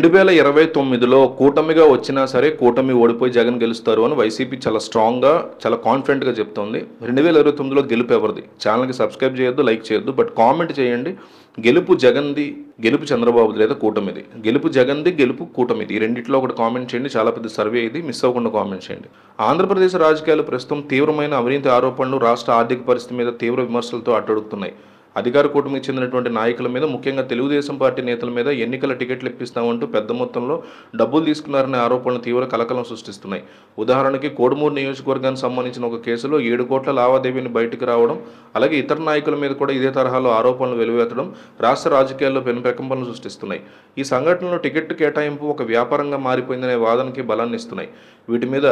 2029లో కూటమిగా వచ్చినా సరే కూటమి ఓడిపోయి జగన్ గెలుస్తారు అని వైసీపీ చాలా స్ట్రాంగ్‌గా, చాలా కాన్ఫిడెంట్‌గా చెప్తోంది. 2029లో గెలుపు ఎవరిది? ఛానెల్‌కి సబ్స్క్రైబ్ చేయొద్దు, లైక్ చేయొద్దు. బట్ కామెంట్ చేయండి. గెలుపు జగన్‌ది, గెలుపు చంద్రబాబుది లేదా కూటమిది. గెలుపు జగన్‌ది, గెలుపు కూటమిది. ఈ రెండిట్లో ఒకటి కామెంట్ చేయండి. చాలా పెద్ద సర్వే ఇది. మిస్ అవ్వకుండా కామెంట్ చేయండి. ఆంధ్రప్రదేశ్ రాజకీయాలు ప్రస్తుతం తీవ్రమైన అవినీతి ఆరోపణలు, రాష్ట్ర ఆర్థిక పరిస్థితి మీద తీవ్ర విమర్శలతో అట్టుడుగుతున్నాయి. అధికార కూటమికి చెందినటువంటి నాయకుల మీద, ముఖ్యంగా తెలుగుదేశం పార్టీ నేతల మీద ఎన్నికల టికెట్లు ఇప్పిస్తామంటూ పెద్ద మొత్తంలో డబ్బులు తీసుకున్నారనే ఆరోపణలు తీవ్ర కలకలం సృష్టిస్తున్నాయి. ఉదాహరణకి కోడుమూరు నియోజకవర్గానికి సంబంధించిన ఒక కేసులో 7 కోట్ల లావాదేవీని బయటకు రావడం, అలాగే ఇతర నాయకుల మీద కూడా ఇదే తరహాలో ఆరోపణలు వెలువెత్తడం రాష్ట్ర రాజకీయాల్లో పెను ప్రకంపనలు సృష్టిస్తున్నాయి. ఈ సంఘటనలో టికెట్ కేటాయింపు ఒక వ్యాపారంగా మారిపోయిందనే వాదనకి బలాన్ని ఇస్తున్నాయి. వీటి మీద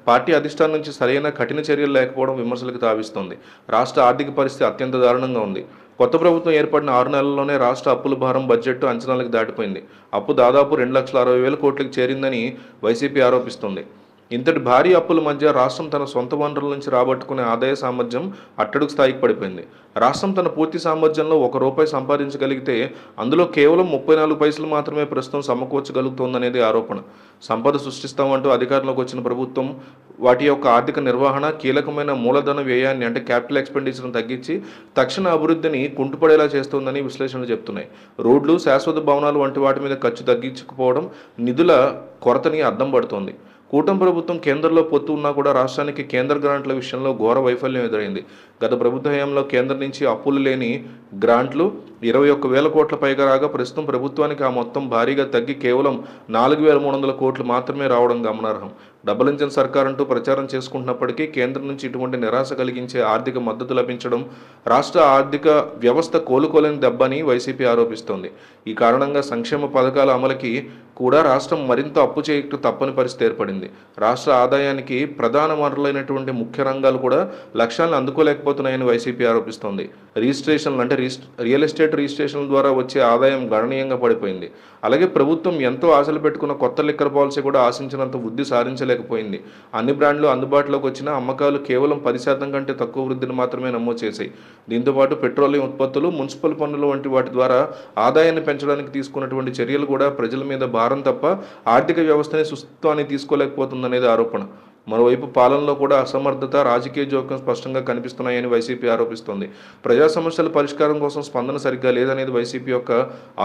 పార్టీ అధిష్టానం నుంచి సరైన కఠిన చర్యలు లేకపోవడం విమర్శలకు తావిస్తోంది. రాష్ట్ర ఆర్థిక పరిస్థితి అత్యంత దారుణంగా ఉంది. కొత్త ప్రభుత్వం ఏర్పడిన 6 నెలల్లోనే రాష్ట్ర అప్పుల భారం బడ్జెట్ అంచనాలకు దాటిపోయింది. అప్పు దాదాపు 2,60,60,000 కోట్లకు చేరిందని వైసీపీ ఆరోపిస్తోంది. ఇంతటి భారీ అప్పుల మధ్య రాష్ట్రం తన సొంత వనరుల నుంచి రాబట్టుకునే ఆదాయ సామర్థ్యం అట్టడుగు స్థాయికి పడిపోయింది. రాష్ట్రం తన పూర్తి సామర్థ్యంలో ₹1 సంపాదించగలిగితే అందులో కేవలం 34 పైసలు మాత్రమే ప్రస్తుతం సమకూర్చగలుగుతోందనేది ఆరోపణ. సంపద సృష్టిస్తామంటూ అధికారంలోకి వచ్చిన ప్రభుత్వం వాటి యొక్క ఆర్థిక నిర్వహణ, కీలకమైన మూలధన వ్యయాన్ని అంటే క్యాపిటల్ ఎక్స్పెండిచర్ను తగ్గించి తక్షణ అభివృద్ధిని కుంటుపడేలా చేస్తోందని విశ్లేషణలు చెప్తున్నాయి. రోడ్లు, శాశ్వత భవనాలు వంటి వాటి మీద ఖర్చు తగ్గించకపోవడం నిధుల కొరతని అద్దం పడుతోంది. కూటమి ప్రభుత్వం కేంద్రంలో పొత్తు ఉన్నా కూడా రాష్ట్రానికి కేంద్ర గ్రాంట్ల విషయంలో ఘోర వైఫల్యం ఎదురైంది. గత ప్రభుత్వ హయాంలో కేంద్రం నుంచి అప్పులు లేని గ్రాంట్లు 21,000 కోట్ల పైగా రాగా ప్రస్తుతం ప్రభుత్వానికి ఆ మొత్తం భారీగా తగ్గి కేవలం 4,300 కోట్లు మాత్రమే రావడం గమనార్హం. డబుల్ ఇంజన్ సర్కార్ అంటూ ప్రచారం చేసుకుంటున్నప్పటికీ కేంద్రం నుంచి ఇటువంటి నిరాశ కలిగించే ఆర్థిక మద్దతు లభించడం రాష్ట్ర ఆర్థిక వ్యవస్థ కోలుకోలేని దెబ్బని వైసీపీ ఆరోపిస్తోంది. ఈ కారణంగా సంక్షేమ పథకాల అమలుకి కూడా రాష్ట్రం మరింత అప్పు చేయక తప్పని పరిస్థితి ఏర్పడింది. రాష్ట్ర ఆదాయానికి ప్రధాన వనరులైనటువంటి ముఖ్య రంగాలు కూడా లక్ష్యాలను అందుకోలేకపోతున్నాయని వైసీపీ ఆరోపిస్తోంది. రిజిస్ట్రేషన్లు అంటే రియల్ ఎస్టేట్ రిజిస్ట్రేషన్ల ద్వారా వచ్చే ఆదాయం గణనీయంగా పడిపోయింది. అలాగే ప్రభుత్వం ఎంతో ఆశలు పెట్టుకున్న కొత్త లిక్కర్ పాలసీ కూడా ఆశించినంత వృద్ధి సాధించలేకపోయింది. అన్ని బ్రాండ్లు అందుబాటులోకి వచ్చిన అమ్మకాలు కేవలం 10% కంటే తక్కువ వృద్ధిని మాత్రమే నమోదు చేశాయి. దీంతోపాటు పెట్రోలియం ఉత్పత్తులు, మున్సిపల్ పన్నులు వంటి వాటి ద్వారా ఆదాయాన్ని పెంచడానికి తీసుకున్నటువంటి చర్యలు కూడా ప్రజల మీద భారం తప్ప ఆర్థిక వ్యవస్థని సుస్థిత్వాన్ని తీసుకోలేకపోతుందనేది ఆరోపణ. మరోవైపు పాలనలో కూడా అసమర్థత, రాజకీయ జోక్యం స్పష్టంగా కనిపిస్తున్నాయని వైసీపీ ఆరోపిస్తోంది. ప్రజా సమస్యల పరిష్కారం కోసం స్పందన సరిగ్గా లేదనేది వైసీపీ యొక్క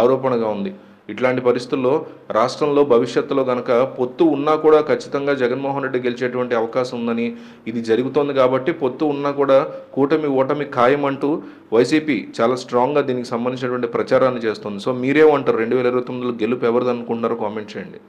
ఆరోపణగా ఉంది. ఇట్లాంటి పరిస్థితుల్లో రాష్ట్రంలో భవిష్యత్తులో గనక పొత్తు ఉన్నా కూడా ఖచ్చితంగా జగన్మోహన్ రెడ్డి గెలిచేటువంటి అవకాశం ఉందని, ఇది జరుగుతోంది కాబట్టి పొత్తు ఉన్నా కూడా కూటమి ఓటమి ఖాయమంటూ వైసీపీ చాలా స్ట్రాంగ్గా దీనికి సంబంధించినటువంటి ప్రచారాన్ని చేస్తుంది. సో మీరేమంటారు? 2029లో గెలుపు ఎవరిది అనుకుంటున్నారో కామెంట్ చేయండి.